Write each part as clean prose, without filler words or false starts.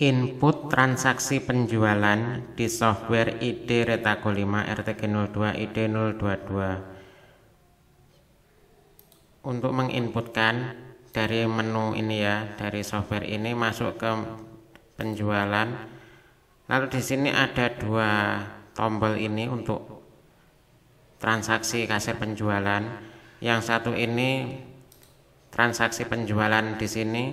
Input transaksi penjualan di software ID Retago 5 RTG02 ID022. Untuk menginputkan dari menu ini ya, dari software ini masuk ke penjualan. Lalu di sini ada dua tombol ini untuk transaksi kasir penjualan. Yang satu ini transaksi penjualan di sini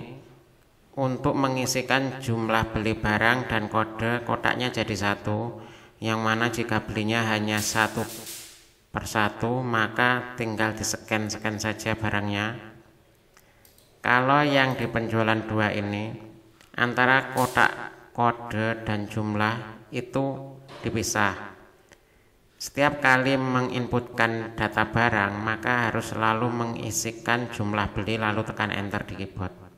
untuk mengisikan jumlah beli barang dan kode kotaknya jadi satu, yang mana jika belinya hanya satu per satu maka tinggal di scan saja barangnya. Kalau yang di penjualan dua ini antara kotak, kode dan jumlah itu dipisah. Setiap kali menginputkan data barang maka harus selalu mengisikan jumlah beli lalu tekan enter di keyboard.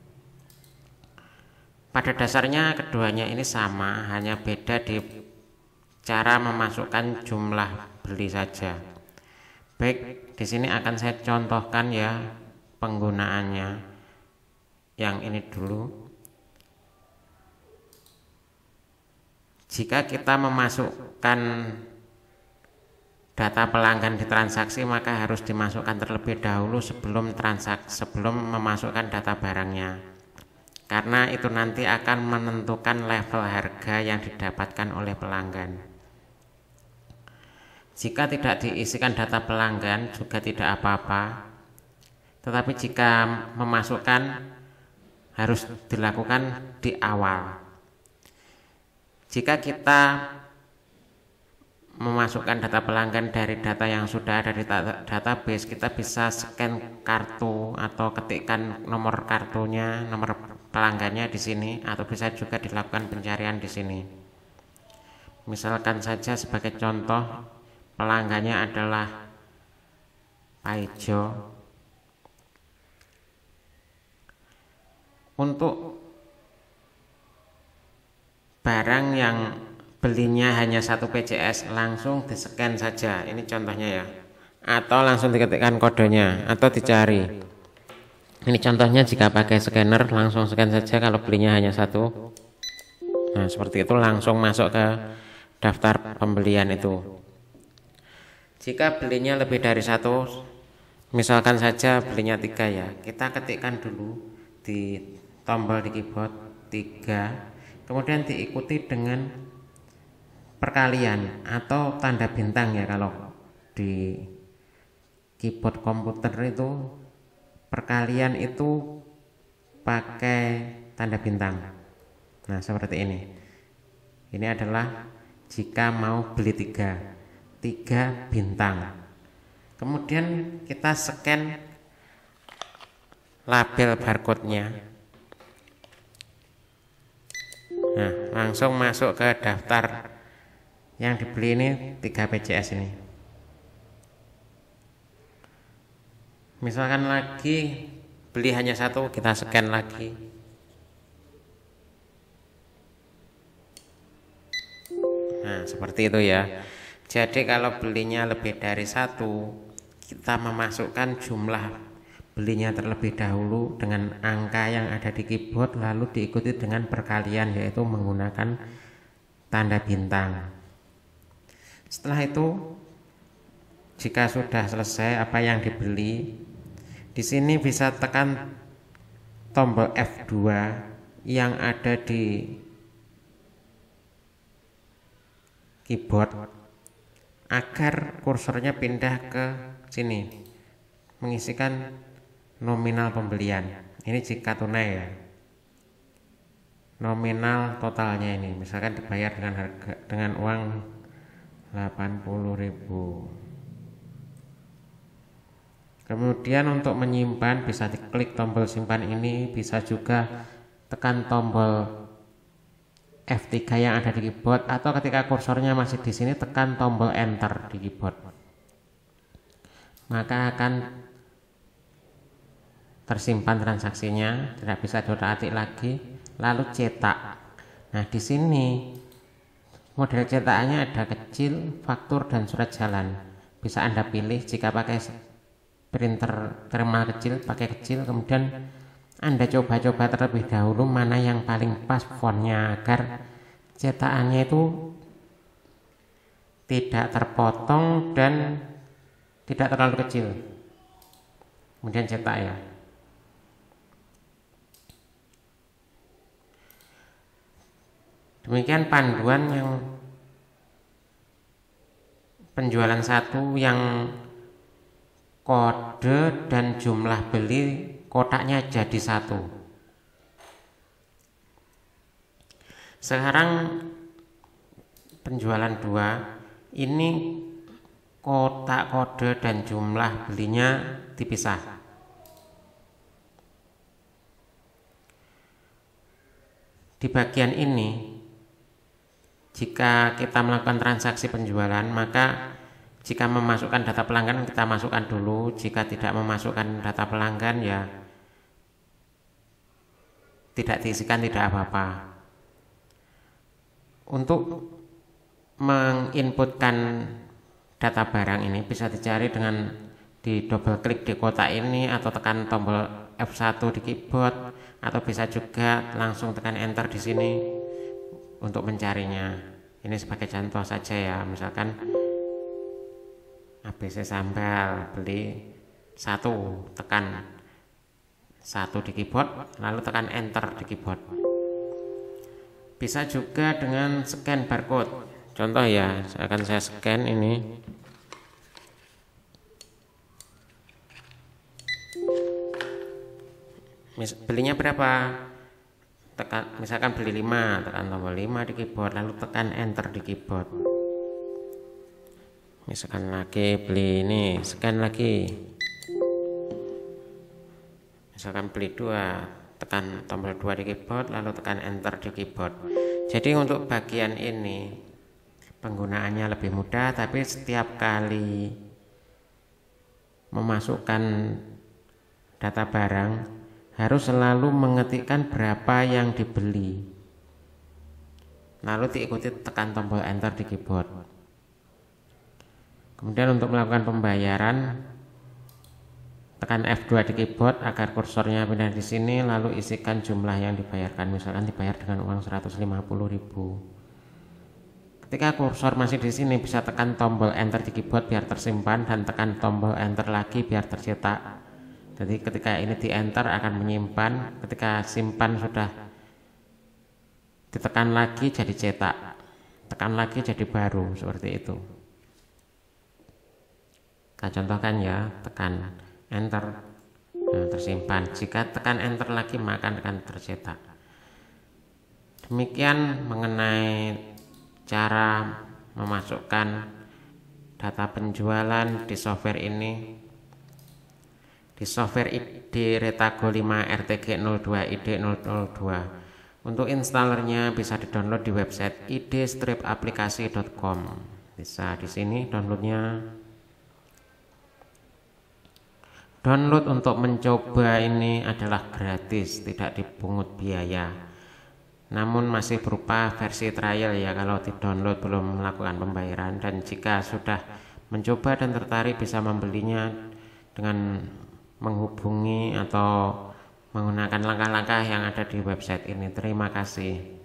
Pada dasarnya keduanya ini sama, hanya beda di cara memasukkan jumlah beli saja. Baik, di sini akan saya contohkan ya penggunaannya. Yang ini dulu. Jika kita memasukkan data pelanggan di transaksi maka harus dimasukkan terlebih dahulu sebelum memasukkan data barangnya. Karena itu nanti akan menentukan level harga yang didapatkan oleh pelanggan. Jika tidak diisikan data pelanggan juga tidak apa-apa. Tetapi jika memasukkan harus dilakukan di awal. Jika kita memasukkan data pelanggan dari data yang sudah ada di database, kita bisa scan kartu atau ketikkan nomor kartunya, nomor pelanggannya di sini, atau bisa juga dilakukan pencarian di sini. Misalkan saja sebagai contoh pelanggannya adalah Paijo. Untuk barang yang belinya hanya 1 PCS langsung di scan saja, ini contohnya ya, atau langsung diketikkan kodenya atau dicari. Ini contohnya jika pakai scanner langsung scan saja kalau belinya hanya 1. Nah seperti itu langsung masuk ke daftar pembelian itu. Jika belinya lebih dari 1, misalkan saja belinya 3 ya, kita ketikkan dulu di tombol di keyboard 3, kemudian diikuti dengan perkalian atau tanda bintang ya. Kalau di keyboard komputer itu perkalian itu pakai tanda bintang. Nah seperti ini. Ini adalah jika mau beli 3 bintang. Kemudian kita scan label barcode-nya. Nah langsung masuk ke daftar yang dibeli ini 3 PCS ini. Misalkan lagi beli hanya 1, kita scan lagi. Nah seperti itu ya. Jadi kalau belinya lebih dari 1, kita memasukkan jumlah belinya terlebih dahulu dengan angka yang ada di keyboard, lalu diikuti dengan perkalian yaitu menggunakan tanda bintang. Setelah itu jika sudah selesai apa yang dibeli, di sini bisa tekan tombol F2 yang ada di keyboard agar kursornya pindah ke sini mengisikan nominal pembelian. Ini jika tunai ya. Nominal totalnya ini misalkan dibayar dengan uang 80.000. Kemudian untuk menyimpan bisa diklik tombol simpan ini, bisa juga tekan tombol F3 yang ada di keyboard, atau ketika kursornya masih di sini tekan tombol enter di keyboard. Maka akan tersimpan transaksinya, tidak bisa diotak-atik lagi, lalu cetak. Nah, di sini model cetakannya ada kecil, faktur dan surat jalan. Bisa Anda pilih jika pakai printer terminal kecil, pakai kecil, kemudian Anda coba-coba terlebih dahulu mana yang paling pas fontnya agar cetakannya itu tidak terpotong dan tidak terlalu kecil. Kemudian cetak ya. Demikian panduan yang penjualan satu yang kode dan jumlah beli kotaknya jadi satu. Sekarang penjualan dua ini kotak kode dan jumlah belinya dipisah. Di bagian ini, jika kita melakukan transaksi penjualan, maka jika memasukkan data pelanggan kita masukkan dulu. Jika tidak memasukkan data pelanggan ya tidak diisikan, tidak apa-apa. Untuk menginputkan data barang ini bisa dicari dengan di double klik di kotak ini atau tekan tombol F1 di keyboard, atau bisa juga langsung tekan enter di sini untuk mencarinya. Ini sebagai contoh saja ya, misalkan ABC sambal beli 1, tekan 1 di keyboard lalu tekan enter di keyboard. Bisa juga dengan scan barcode. Contoh ya, akan saya scan ini. Belinya berapa? Tekan, misalkan beli 5, tekan tombol 5 di keyboard lalu tekan enter di keyboard. Misalkan lagi beli ini, scan lagi. Misalkan beli 2, tekan tombol 2 di keyboard lalu tekan enter di keyboard. Jadi untuk bagian ini penggunaannya lebih mudah, tapi setiap kali memasukkan data barang harus selalu mengetikkan berapa yang dibeli, lalu diikuti tekan tombol enter di keyboard. Kemudian untuk melakukan pembayaran tekan F2 di keyboard agar kursornya pindah di sini, lalu isikan jumlah yang dibayarkan. Misalkan dibayar dengan uang 150.000. Ketika kursor masih di sini bisa tekan tombol enter di keyboard biar tersimpan dan tekan tombol enter lagi biar tercetak. Jadi ketika ini di enter akan menyimpan, ketika simpan sudah ditekan lagi jadi cetak, tekan lagi jadi baru, seperti itu. Kita contohkan ya, tekan enter, nah, tersimpan. Jika tekan enter lagi maka akan tercetak. Demikian mengenai cara memasukkan data penjualan di software ini. Di software ID Retago 5 RTG02 ID002. Untuk installernya bisa didownload di website id-aplikasi.com. Bisa di sini downloadnya. Download untuk mencoba ini adalah gratis, tidak dipungut biaya. Namun masih berupa versi trial ya, kalau di-download belum melakukan pembayaran. Dan jika sudah mencoba dan tertarik bisa membelinya dengan menghubungi atau menggunakan langkah-langkah yang ada di website ini. Terima kasih.